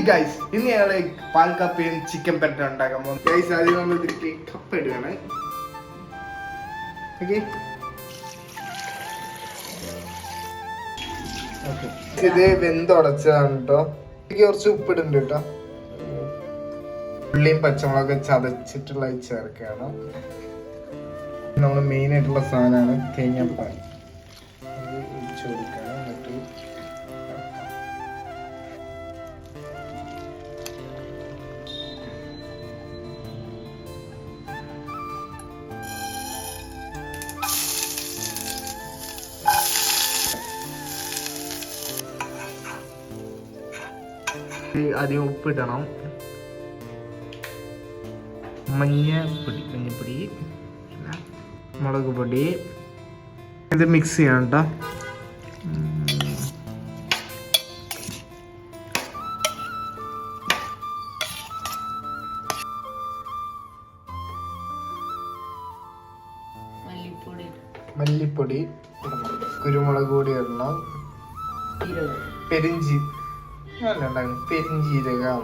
Guys ഇന്ന് ഞങ്ങൾ പാൽ കപ്പയും ചിക്കൻ പെരട്ട ഉണ്ടാക്കാൻ പോകും. ഗൈസ് ആദ്യം നമ്മൾ ഇതിലേക്ക് കപ്പ ഇടുകയാണ്. ഇത് വെന്തുടച്ചതാണ് കേട്ടോ. എനിക്ക് കുറച്ച് ഉപ്പിടുന്നുണ്ട് കേട്ടോ. ഉള്ളിയും പച്ചമുളകൊക്കെ ചതച്ചിട്ടുള്ള ചേർക്കുകയാണ്. നമ്മൾ മെയിൻ ആയിട്ടുള്ള സാധനമാണ് തേങ്ങാപ്പാൽ. ഒഴിച്ചു കൊടുക്കണം. എന്നിട്ട് ആദ്യം ഉപ്പിടണം. മഞ്ഞപ്പൊടി, മുളക് പൊടി, ഇത് മിക്സ് ചെയ്യണം കേട്ടോ. മല്ലിപ്പൊടി ഇടണം, കുരുമുളക് പൊടി ഇടണം, പെരിഞ്ചീരകം,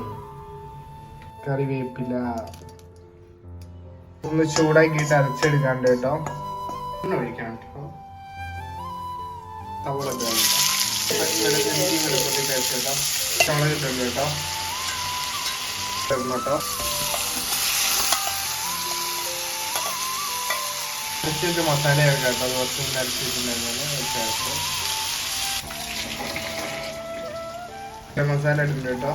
കറിവേപ്പില ഒന്ന് ചൂടാക്കിയിട്ട് അരച്ചെടുക്കാണ്ട് കേട്ടോ. ഒന്ന് ഒഴിക്കണം കേട്ടോ. തവളൊക്കെ മുളകിട്ടുണ്ട് കേട്ടോ. കേട്ടോ അരച്ചിട്ട് മസാല ചേർക്കാം കേട്ടോ. കുറച്ച് മുന്നേ അരച്ചിട്ടുണ്ടായിരുന്നു ചേർത്ത് മസാല ഇട്ടുണ്ട് കേട്ടോ.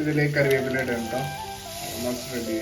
ഇതിലേക്ക് കറിവേപ്പില ഇടാം കേട്ടോ. മസാല റെഡി.